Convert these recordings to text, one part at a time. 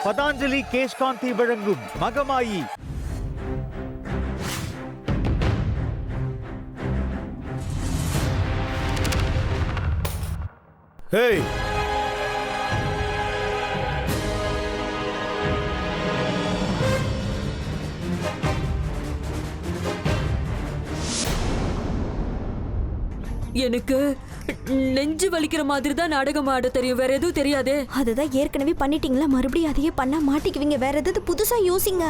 பதாஞ்சலி கேஷ்காந்தி வழங்கும் மகமாயி. ஹேய், எனக்கு நெஞ்சு வலிக்கிற மாதிரி தான் நாடகம் ஆட தெரியும், வேற எதுவும் தெரியாதே. அதுதான் ஏற்கனவே பண்ணிட்டீங்களா, மறுபடியும் அதையே பண்ணா மாட்டிக்குவீங்க. வேற ஏதாவது புதுசா யோசிங்க.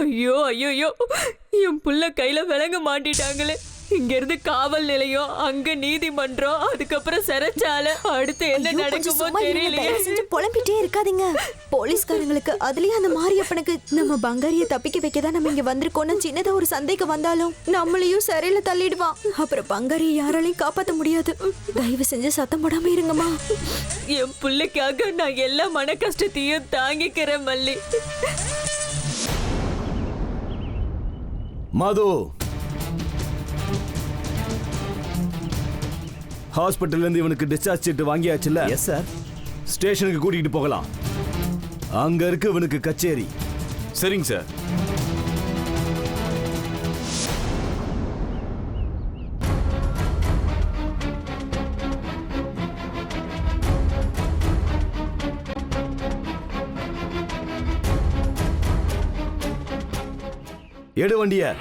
ஐயோ ஐயோ, என் புள்ள கையில விலங்க மாட்டிட்டாங்களே. இங்க இருந்து காவல் நிலையம், அங்க நீதிமன்றம், அதுக்கப்புறம் சிறைச்சாலை. அடுத்து என்ன நடக்குமோ தெரியலையே. புலம்பிட்டே இருக்காதீங்க. போலீஸ்காரங்களுக்கு அதுலயும் அந்த மாரியப்பனுக்கு நம்ம பங்காரிய தப்பிக்க வைக்கதான் நம்ம இங்க வந்திருக்கோம்னு சின்னதா ஒரு சந்தேகம் வந்தாலும் நம்மளையும் சிறையில தள்ளிடுவான். அப்புறம் பங்காரிய யாராலையும் காப்பாத்த முடியாது. தயவு செஞ்சு சத்தம் போடாம இருங்கம்மா. என் பிள்ளைக்காக நான் எல்லா மன கஷ்டத்தையும் தாங்கிக்கிறேன் மல்லி. மது, ஹாஸ்பிட்டல்ல இருந்து இவனுக்கு டிஸ்சார்ஜ் சீட் வாங்கியாச்சுல்ல? Yes sir. ஸ்டேஷனுக்கு கூட்டிகிட்டு போகலாம். அங்க இருக்கு இவனுக்கு கச்சேரி. சரிங்க சார். எடு வண்டிய.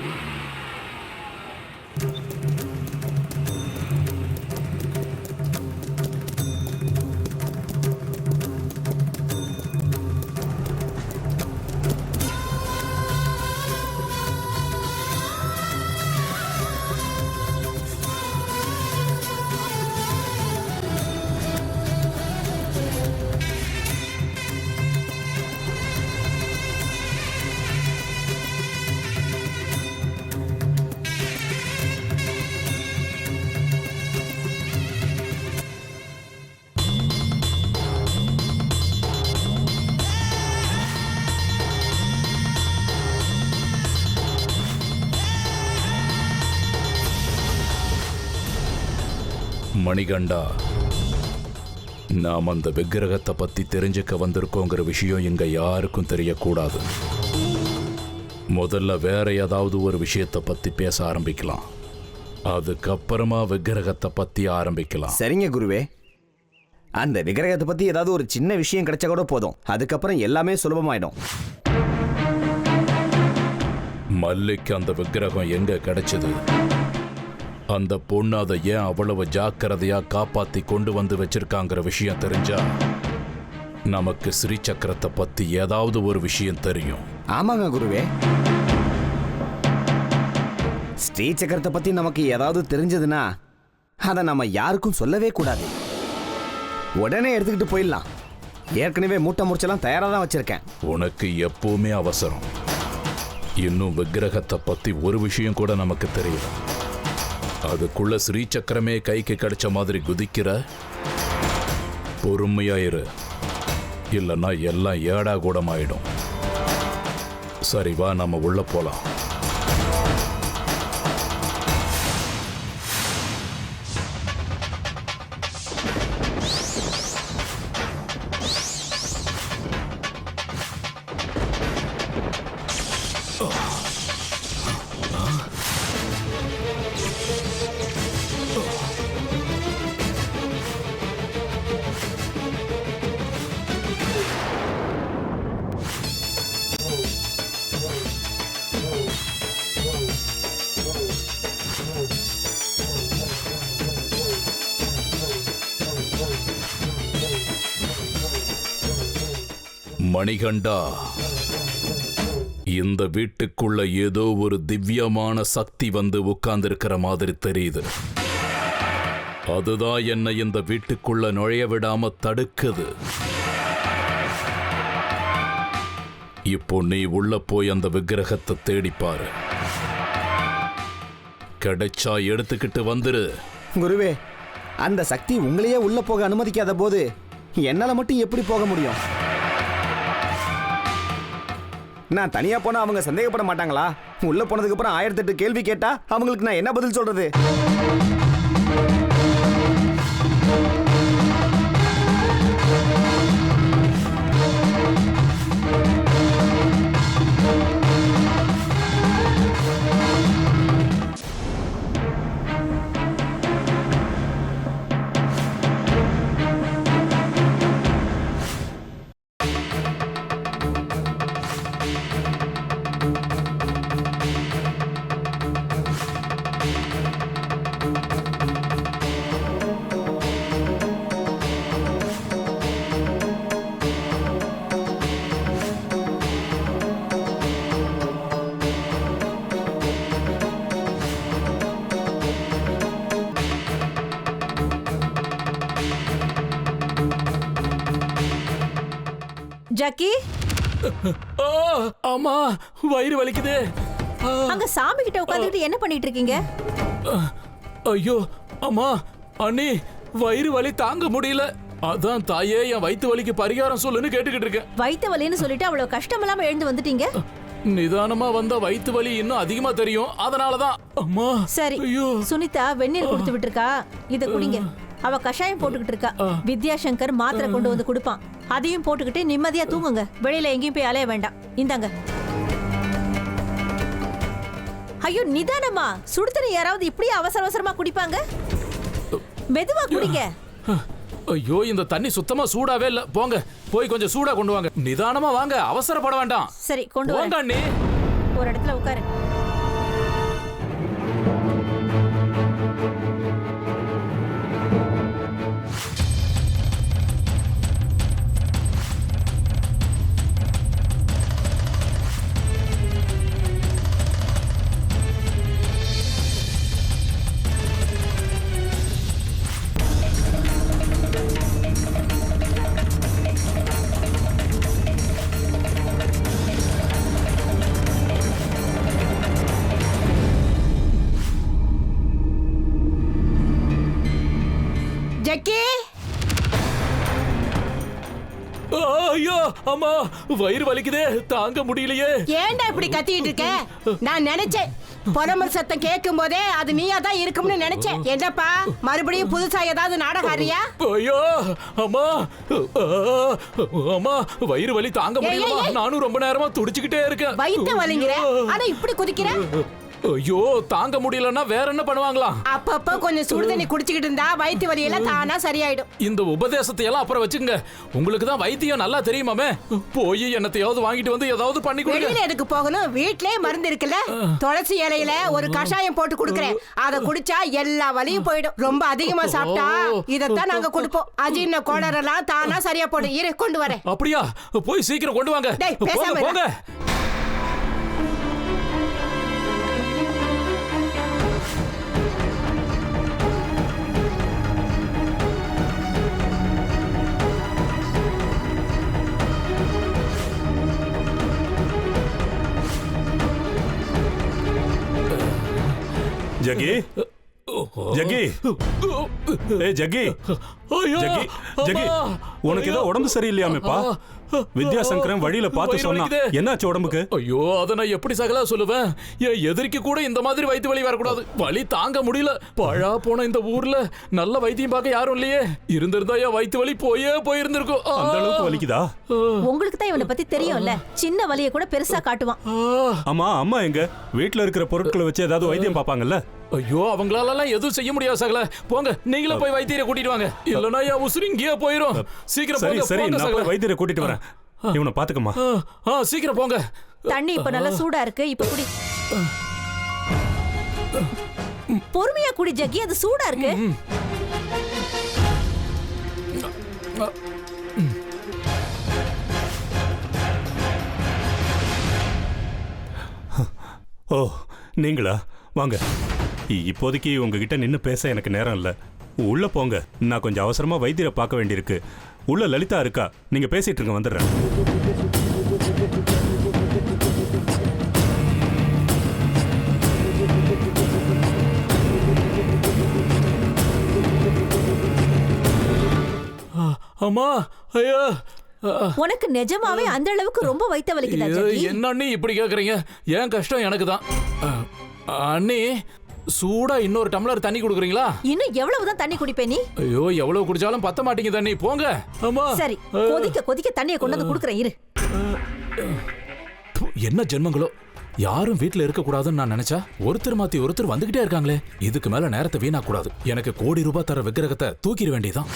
மணிகண்டா, நாம் அந்த விக்கிரகத்தை பத்தி தெரிஞ்சுக்க வந்திருக்கோங்கிற விஷயம் இங்க யாருக்கும் தெரியக்கூடாது. முதல்ல வேற ஏதாவது ஒரு விஷயத்தை பத்தி பேச ஆரம்பிக்கலாம். அதுக்கப்புறமா விக்கிரகத்தை பத்தி ஆரம்பிக்கலாம். சரிங்க குருவே. அந்த விக்கிரகத்தை பத்தி ஏதாவது ஒரு சின்ன விஷயம் கிடைச்சா கூட போதும். அதுக்கப்புறம் எல்லாமே சுலபமாயிடும். மல்லிக்கு அந்த விக்கிரகம் எங்க கிடைச்சது? அந்த பொண்ணு அதை ஏன் அவ்வளவு ஜாக்கிரதையா காப்பாத்தி கொண்டு வந்து வச்சிருக்காங்கிற விஷயம் தெரிஞ்சா நமக்கு ஸ்ரீ சக்கரத்தை பத்தி ஏதாவது ஒரு விஷயம் தெரியும். ஆமாங்க குருவே. ஸ்ரீ சக்கரத்தை பத்தி நமக்கு ஏதாவது தெரிஞ்சதுன்னா அதை நம்ம யாருக்கும் சொல்லவே கூடாது. உடனே எடுத்துக்கிட்டு போயிடலாம். ஏற்கனவே மூட்டை முடிச்செல்லாம் தயாரா தான் வச்சிருக்கேன். உனக்கு எப்பவுமே அவசரம். இன்னும் விக்கிரகத்தை பத்தி ஒரு விஷயம் கூட நமக்கு தெரியல. அதுக்குள்ள ஸ்ரீ சக்கரமே கைக்கு கிடைச்ச மாதிரி குதிக்கிற. பொறுமையாயிரு, இல்லைன்னா எல்லாம் ஏடா கூடமாயிடும். சரி வா, நம்ம உள்ள போலாம். மணிகண்டா, இந்த வீட்டுக்குள்ள ஏதோ ஒரு திவ்யமான சக்தி வந்து உட்கார்ந்திருக்கிற மாதிரி தெரியுது. அதுதான் என்னை இந்த வீட்டுக்குள்ள நுழைய விடாம தடுக்குது. இப்போ நீ உள்ள போய் அந்த விக்கிரகத்தை தேடிப்பாரு. கிடைச்சா எடுத்துக்கிட்டு வந்துரு. குருவே, அந்த சக்தி உங்களையே உள்ள போக அனுமதிக்காத போது என்னால மட்டும் எப்படி போக முடியும்? நான் தனியா போனா அவங்க சந்தேகப்பட மாட்டாங்களா? உள்ள போனதுக்கு அப்புறம் 1008 கேள்வி கேட்டா அவங்களுக்கு நான் என்ன பதில் சொல்றது? ஜக்கி, ஆ, அம்மா வயிறு வலிக்குதே. ஆ, அங்க சாமி கிட்ட உட்கார்ந்துட்டு என்ன பண்ணிட்டு இருக்கீங்க? ஐயோ அம்மா, அண்ணி வயிறு வலி தாங்க முடியல. அதான் தாயே என் வயித்து வலிக்கு பரிகாரம் சொல்லுன்னு கேட்டுக்கிட்டு இருக்கேன். வயித்து வலின்னு சொல்லிட்டு அவ்வளவு கஷ்டம் இல்லாம எழுந்து வந்துட்டீங்க. நிதானமா வந்த வயித்து வலி இன்னும் அதிகமா தெரியும். அதனாலதான் அம்மா. சரி, ஐயோ. சுனிதா வெந்நீர் கொடுத்து விட்டுருக்கா, இத குடிங்க. அவ கஷாயம் போட்டுக்கிட்டு இருக்கா. வித்யாசங்கர் மாத்திரை கொண்டு வந்து கொடுப்பான், அதையும் போட்டுக்கிட்டு நிம்மதியா தூங்குங்க. வெளியில எங்கேயும் போய் அலைய வேண்டாம். இந்தாங்க. ஐயோ நிதானமா, சுடுதண்ணி யாராவது இப்படியே அவசர அவசரமா குடிப்பாங்க? மெதுவா குடிங்க. ஐயோ இந்த தண்ணி சுத்தமா சூடாவே இல்ல. போங்க போய் கொஞ்சம் சூடா கொண்டு வாங்க. நிதானமா வாங்க, அவசரப்பட வேண்டாம். சரி கொண்டு போங்க வாங்க. அண்ணி. ஒரு இடத்துல உட்காரு. ஜக்கி, ஐயோ அம்மா வயிறு வலிக்குதே, தாங்க முடியலையே. ஏன்டா இப்படி கத்திட்டு இருக்க? நான் நினைச்சேன் பொறமல் சத்தம் கேட்கும் போதே அது நீயா தான் இருக்கும்னு நினைச்சேன். என்னப்பா மறுபடியும் புதுசா ஏதாவது நாடகம் ஆடுறியா? ஐயோ அம்மா, அம்மா வயிறு வலி தாங்க முடியல. நானும் ரொம்ப நேரமா துடிச்சுக்கிட்டே இருக்கேன். வயித்த வலிங்கிற, ஆனா இப்படி குதிக்கிற. ஐயோ தாங்க முடியலன்னா வேற என்ன பண்ணுவாங்களா? அப்பப்ப கொஞ்சம் சுடு தண்ணி குடிச்சுக்கிட்டு இருந்தா வயிற்று வலியெல்லாம் தானா சரியாயிடும். இந்த உபதேசத்தை எல்லாம் அப்புறம் வச்சுங்க. உங்களுக்கு தான் வைத்தியம் நல்லா தெரியுமாமே. போய் என்னத்தையாவது வாங்கிட்டு வந்து ஏதாவது பண்ணி கொடுங்க. வெளியில எதுக்கு போகணும்? வீட்லயே மருந்து இருக்குல்ல. துளசி இலையில ஒரு கஷாயம் போட்டு குடுக்கறேன், அத குடிச்சா எல்லா வலியும் போயிடும். ரொம்ப அதிகமா சாப்பிட்டா இதத்தான் நாங்க கொடுப்போம். அஜீர்ண கோளாறெல்லாம் தானா சரியா போடும். இரு கொண்டு வரேன். அப்படியா? போய் சீக்கிரம் கொண்டு வாங்க. டேய், போங்க பேசாம இரு. போங்க. ஜக்கி, ஜக்கி, ஏ ஜக்கி, ஐயோ, ஜக்கி, ஜக்கி, அம்மா. உனக்கு ஏதோ உடம்பு சரியில்லையாமேப்பா? வித்யாசங்கரன் வழியில பார்த்து வயிறு சொன்னா. வலிக்குதே. என்னாச்சு உடம்புக்கு? ஐயோ அத நான் எப்படி சகலா சொல்லுவேன்? என் எதிரிக்கு கூட இந்த மாதிரி வயித்து வலி வரக்கூடாது. வலி தாங்க முடியல. பழா போன இந்த ஊர்ல நல்ல வைத்தியம் பார்க்க யாரும் இல்லையே. இருந்திருந்தா என் வயித்து வலி போயிருந்திருக்கும். அந்த அளவுக்கு வலிக்குதா? உங்களுக்கு தான் இவனை பத்தி தெரியும்ல, சின்ன வலியை கூட பெருசா காட்டுவான். ஆமா, அம்மா எங்க? வீட்ல இருக்கிற பொருட்களை வச்சு ஏதாவது வைத்தியம் பாப்பாங்கல்ல? ஐயோ அவங்களால எதுவும் செய்ய முடியாது சகல. போங்க நீங்களும் போய் வைத்தியரை கூட்டிட்டு வாங்க. இல்லனா என் உசுறு இங்கேயே போயிரும். சீக்கிரம் சரி போங்க. சரி, போங்க நான் சகல. போய் வைத்தியரை கூட்டிட்டு வரேன். இவனை பாத்துக்கம்மா. சீக்கிரம் போங்க. தண்ணி இப்ப நல்லா சூடா இருக்கு, இப்ப குடி. பொறுமையா குடி ஜக்கி, அது சூடா இருக்கு. ஓ நீங்களா? வாங்க. இப்போதைக்கு உங்ககிட்ட நின்னு பேச எனக்கு நேரம் இல்ல. உள்ள போங்க, நான் கொஞ்சம் அவசரமா வைத்தியரை பார்க்க வேண்டியிருக்கு. உள்ள லலிதா இருக்கா, நீங்க பேசிட்டு இருங்க, வந்துடுறேன். அம்மா ஐயா, உனக்கு நிஜமாவே அந்த அளவுக்கு ரொம்ப வயித்த வலிக்குதா ஜக்கி? என்ன அண்ணி இப்படி கேக்குறீங்க? என் கஷ்டம் எனக்கு தான். அண்ணி சூடா இன்னொரு டம்ளர் தண்ணி குடுக்குறீங்களா? இன்னும் எவ்வளவுதான் தண்ணி குடிப்பே நீ? ஐயோ எவ்வளவு குடிச்சாலும் பத்த மாட்டீங்க தண்ணி. போங்க. அம்மா சரி, கொதிக்க கொதிக்க தண்ணியை கொண்டு வந்து குடுக்குறேன், இரு. என்ன ஜென்மங்களோ. யாரும் வீட்ல இருக்க கூடாதுன்னு நான் நினைச்சா ஒருத்தர் மாத்தி ஒருத்தர் வந்துகிட்டே இருக்காங்களே. இதுக்கு மேல நேரத்தை வீணா கூடாது. எனக்கு கோடி ரூபாய் தர விக்கிரகத்தை தூக்கிட வேண்டியதான்.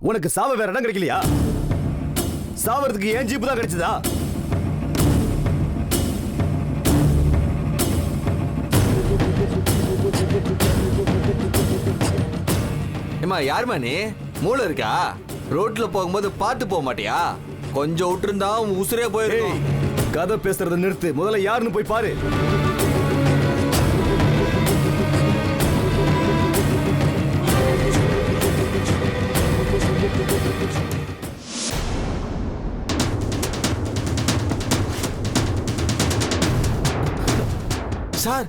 உனக்கு சாவ வேற இடம் கிடைக்கலையா? சாவறதுக்கு ஏன் ஜீப்பு தான் கிடைச்சதா? ஏமா யாருமா நீ? மூளை இருக்கா? ரோட்ல போகும்போது பார்த்து போக மாட்டியா? கொஞ்சம் விட்டுருந்தா உன் உசுரே போயிருக்கும். கதை பேசுறத நிறுத்து, முதல்ல யாருன்னு போய் பாரு. சார்,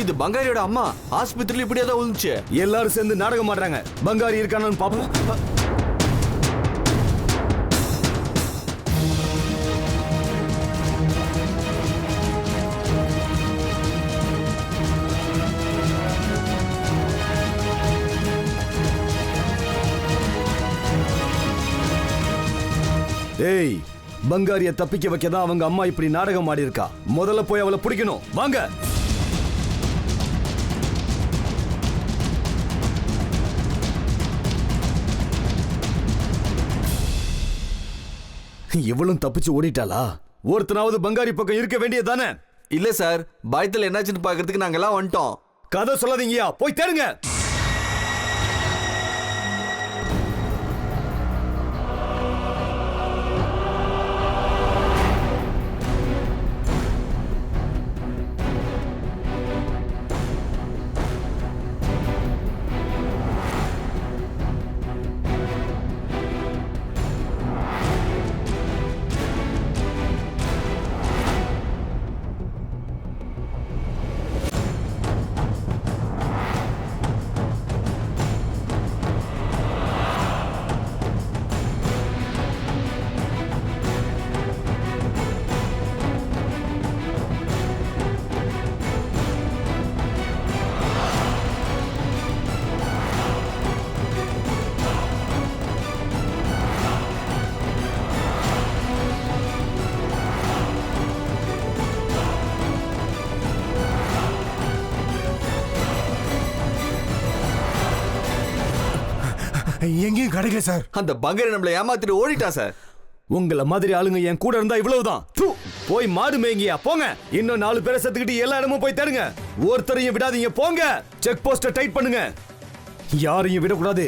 இது பங்காரியோட அம்மா. ஆஸ்பத்திரியில இப்படியே தான் விழுந்துச்சு. எல்லாரும் சேர்ந்து நாடகம் ஆடுறாங்க. பங்காரி இருக்கானு பாப்போம். ஏய், பங்காரிய தப்பிக்க வைக்கதான் அவங்க அம்மா இப்படி நாடகம் ஆடி இருக்கா. முதல்ல போய் அவளை பிடிக்கணும். வாங்க. இவளும் தப்பிச்சு ஓடிட்டாளா? ஒருத்தனாவது பங்காரி பக்கம் இருக்க வேண்டியதானே? இல்ல சார், பயத்துல என்னாச்சுன்னு பாக்குறதுக்கு நாங்க எல்லாம் வந்துட்டோம். கதை சொல்லாதீங்கயா, போய் தேடுங்க. எங்கேயும் கிடைக்கல சார். அந்த பங்காரி நம்மள ஏமாத்திட்டு ஓடிட்டா சார். உங்கள மாதிரி ஆளுங்க என் கூட இருந்தா இவ்வளவுதான். போய் மாடு மேய்ங்கயா, போங்க. இன்னும் 4 பேரை செத்துக்கிட்டு எல்லா இடமும் போய் தேடுங்க. ஒருத்தரையும் விடாதீங்க, போங்க. செக் போஸ்ட டைட் பண்ணுங்க. யாரையும் விடக்கூடாது.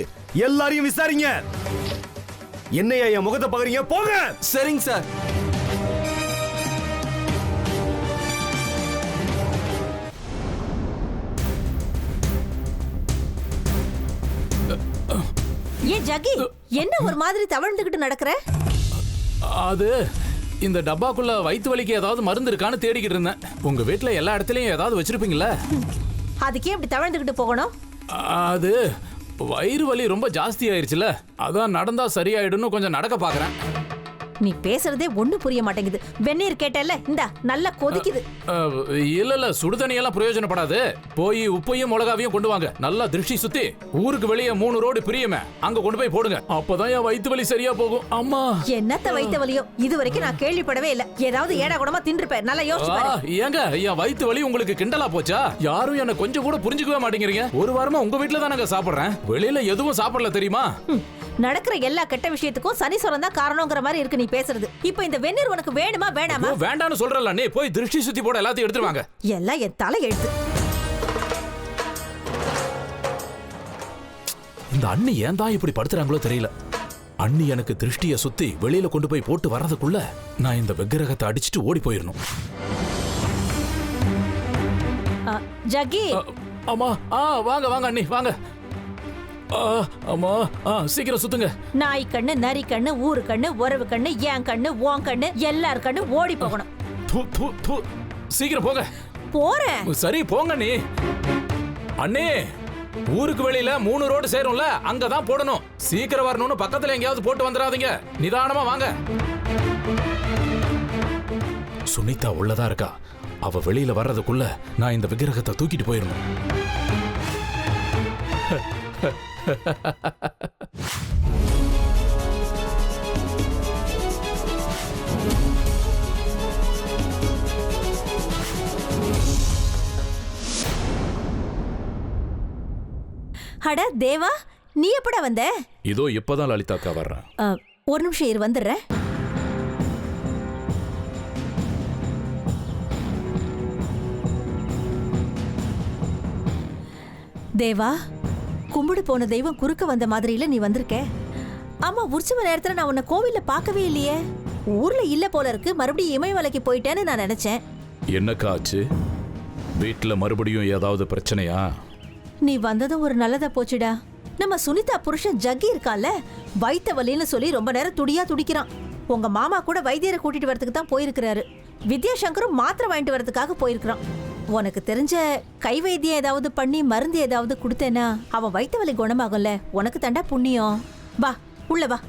எல்லாரையும் விசாரிங்க. என்னையா என் முகத்தை பாக்குறீங்க? போங்க. சரிங்க சார். ஏன் ஜக்கி, என்ன ஒரு மாதிரி தவழ்ந்துகிட்டு நடக்கிற? அது இந்த டப்பாக்குள்ள வயிற்று வலிக்கு ஏதாவது மருந்து இருக்கான்னு தேடிக்கிட்டு இருந்தேன். உங்க வீட்டுல எல்லா இடத்துலயும் ஏதாவது வச்சிருப்பீங்களா? அதுக்கே இப்படி தவழ்ந்துகிட்டு போகணும்? அது வயிறு வலி ரொம்ப ஜாஸ்தி ஆயிருச்சுல, அதான் நடந்தா சரியாயிடும்னு கொஞ்சம் நடக்க பாக்குறேன். நீ பேசுறதே ஒண்ணு புரிய மாட்டேங்குது. வெந்நீர் கேட்டல, இந்த நல்லா கொதிக்குது. இல்ல சுடுதண்ணி எல்லாம் பிரயோஜனப்படாது. போய் உப்பையும் மிளகாவையும் கொண்டு வாங்க. நல்லா திருஷ்டி சுத்தி ஊருக்கு வெளியே 3 ரோடு பிரியுமே, அங்க கொண்டு போய் போடுங்க. அப்பதான் என் வயிற்று வலி சரியா போகும். அம்மா, என்னத்த வயிற்று வலியோ, இது வரைக்கும் நான் கேள்விப்படவே இல்ல. ஏதாவது ஏடா கூடமா தின்றுப்பேன். நல்லா யோசிச்சு பாரு. ஏங்க, என் வயிற்று வலி உங்களுக்கு கிண்டலா போச்சா? யாரும் என்ன கொஞ்சம் கூட புரிஞ்சுக்கவே மாட்டேங்கிறீங்க. ஒரு வாரமா உங்க வீட்டுல தான் நாங்க சாப்பிடுறேன். வெளியில எதுவும் சாப்பிடல தெரியுமா? நடக்கிற எல்லா கெட்ட விஷயத்துக்கும் சனீஸ்வரன் தான் காரணம்ங்கிற மாதிரி இருக்கு நீ பேசுறது. இப்போ இந்த வெந்நீர் உனக்கு வேணுமா வேணாமா? வேண்டான்னு சொல்றல, நீ போய் திருஷ்டி சுத்தி போட எல்லாத்தையும் எடுத்துட்டு வாங்க. எல்லாம் என் தலை எழுத்து. இந்த அண்ணி ஏன் தான் இப்படி படுத்துறாங்களோ தெரியல. அண்ணி எனக்கு திருஷ்டிய சுத்தி வெளியில கொண்டு போய் போட்டு வர்றதுக்குள்ள நான் இந்த விக்கிரகத்தை அடிச்சுட்டு ஓடி போயிடணும். ஜக்கி, அம்மா, வாங்க வாங்க அண்ணி, வாங்க. அம்மா, சீக்கிரம் சுத்துங்க. நாய் கண்ணு, நரி கண்ணு, ஊரு கண்ணு, உறவு கண்ணு, என் கண்ணு, உன் கண்ணு, எல்லார் கண்ணு ஓடி போகணும். சீக்கிரம் போங்க. போறேன். சரி போங்க நீ. அண்ணே, ஊருக்கு வெளியில 3 ரோடு சேரும்ல, அங்கதான் போடணும். சீக்கிரம் வரணும்னு பக்கத்துல எங்கேயாவது போட்டு வந்துடாதீங்க. நிதானமா வாங்க. சுனிதா உள்ளதா இருக்கா. அவ வெளியில வர்றதுக்குள்ள நான் இந்த விக்கிரகத்தை தூக்கிட்டு போயிடணும். அட தேவா, நீ எப்படா வந்த? இதோ இப்பதான் லலிதாக்கா வர்றேன். ஒரு நிமிஷம் இரு, வந்துடுறேன். தேவா, கும்பிடு போன தெய்வம் குறுக்க வந்த மாதிரில நீ வந்திருக்க. ஆமா, உற்சவ நேரத்துல நான் உன்னை கோவில்ல பார்க்கவே இல்லையே. ஊர்ல இல்ல போல இருக்கு. மறுபடியும் இமயமலைக்கு போயிட்டேன்னு நான் நினைச்சேன். என்னக்கா ஆச்சு? வீட்டுல மறுபடியும் ஏதாவது பிரச்சனையா? நீ வந்ததும் ஒரு நல்லதா போச்சுடா. நம்ம சுனிதா புருஷன் ஜக்கி இருக்கான்ல, வயித்த வலின்னு சொல்லி ரொம்ப நேரம் துடியா துடிக்கிறான். உங்க மாமா கூட வைத்தியரை கூட்டிட்டு வரதுக்கு தான் போயிருக்கிறாரு. வித்யாசங்கரும் மாத்திரை வாங்கிட்டு வரதுக்காக போயிருக்கிறான். உனக்கு தெரிஞ்ச கை வைத்தியம் ஏதாவது பண்ணி மருந்து ஏதாவது கொடுத்தேன்னா அவன் வயித்த வலி குணமாகும்ல. உனக்கு தண்டா புண்ணியம். வா, உள்ள வா.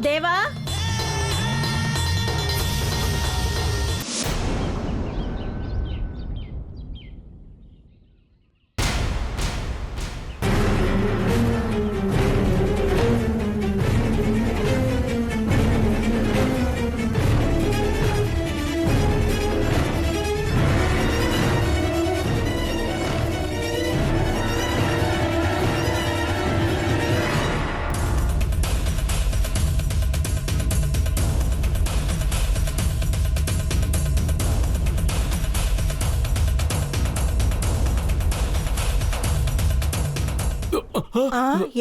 தேவா,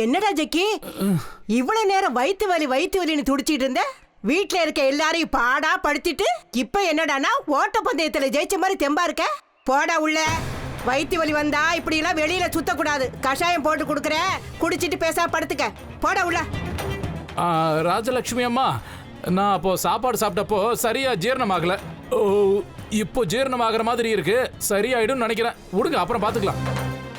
என்னடா ஜக்கி, இவ்வளவு நேரம் வயிற்று வலின்னு துடிச்சிட்டு இருந்த? வீட்டுல இருக்க எல்லாரையும் பாடா படுத்திட்டு இப்ப என்னடானா ஓட்டப்பந்தயத்துல ஜெயிச்ச மாதிரி தெம்பா இருக்க? போடா உள்ள. வயிற்று வலி வந்தா இப்படி எல்லாம் வெளியில சுத்தக்கூடாது. கஷாயம் போட்டு கொடுக்கற, குடிச்சிட்டு பேசா படுத்துக்க. போடா உள்ள. ராஜலட்சுமி அம்மா, நான் அப்போ சாப்பாடு சாப்பிட்டப்போ சரியா ஜீரணமாகல. இப்போ ஜீரணமாகற மாதிரி இருக்கு. சரியாயிடும் நினைக்கிறேன். விடுங்க, அப்புறம் பாத்துக்கலாம்.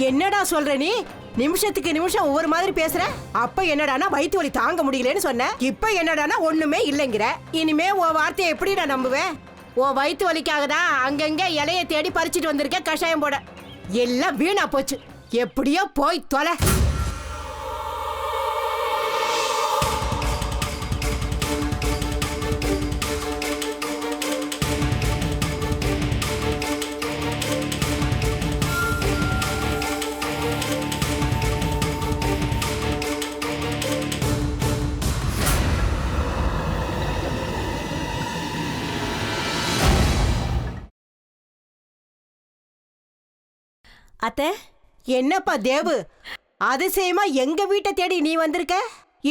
என்னடா சொல்ற நீ? நிமிஷத்துக்கு நிமிஷம் ஒவ்வொரு மாதிரி பேசுற. அப்ப என்னடானா வயிற்று வலி தாங்க முடியலன்னு சொன்ன. இப்ப என்னடானா ஒண்ணுமே இல்லைங்கிற. இனிமே உன் வார்த்தையை எப்படி நான் நம்புவேன்? உன் வயிற்று வலிக்காக தான் அங்கங்க இலைய தேடி பறிச்சிட்டு வந்திருக்கேன் கஷாயம் போட. எல்லாம் வீணா போச்சு. எப்படியோ போய் தொலை. அத்தை, என்னப்பா தேவு, அதிசயமா எங்க வீட்டை தேடி நீ வந்திருக்க?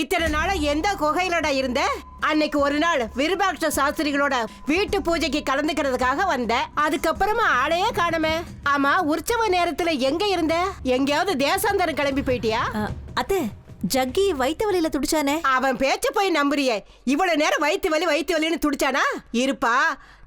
இத்தனை நாளா எந்த குகையிலடா இருந்த? அன்னைக்கு ஒரு நாள் விருபாட்ச சாஸ்திரிகளோட வீட்டு பூஜைக்கு கலந்துக்கிறதுக்காக வந்த. அதுக்கப்புறமா ஆளையே காணமே. ஆமா, உற்சவ நேரத்துல எங்க இருந்த? எங்கேயாவது தேசாந்தரம் கிளம்பி போயிட்டியா? அத்தை, ஜக்கி வயிற்று வலியில துடிச்சானே. அவன் பேச்ச போய் நம்புறியே? இவ்வளவு நேரம் வயிற்று வலின்னு துடிச்சானா? இருப்பா,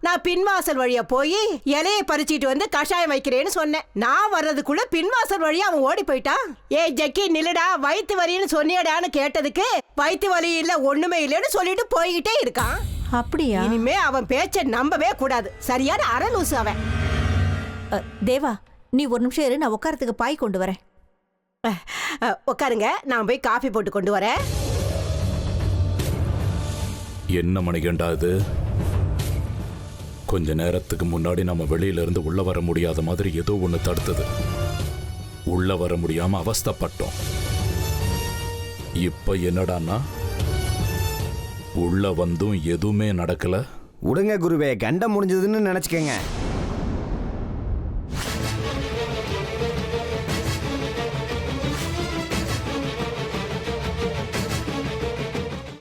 நான் பின்வாசல் வழியா போய் இலையை பறிச்சிட்டு வந்து கஷாயம் வைக்கிறேன்னு சொன்னேன். நான் வர்றதுக்குள்ள பின்வாசல் வழியா அவன் ஓடி போயிட்டான். ஏய் ஜக்கி, நில்லுடா. வயிற்று வலின்னு சொன்னியடான்னு கேட்டதுக்கு வயிற்று வலி இல்ல ஒண்ணுமே இல்லைன்னு சொல்லிட்டு போய்கிட்டே இருக்கான். அப்படியா? இனிமே அவன் பேச்ச நம்பவே கூடாது. சரியான அரலூசு அவன். தேவா, நீ ஒரு நிமிஷம் இரு, நான் உட்காரத்துக்கு பாய் கொண்டு வரேன். உட்காருங்க, நான் போய் காஃபி போட்டு கொண்டு வரேன். என்ன மணிகண்டா இது? கொஞ்ச நேரத்துக்கு முன்னாடி நம்ம வெளியில இருந்து உள்ள வர முடியாத மாதிரி ஏதோ ஒண்ணு தடுத்தது. உள்ள வர முடியாம அவஸ்தைப்பட்டோம். இப்ப என்னடான்னா உள்ள வந்தும் எதுவுமே நடக்கல. உடுங்க குருவே, கண்டம் முடிஞ்சதுன்னு நினைச்சுக்கங்க.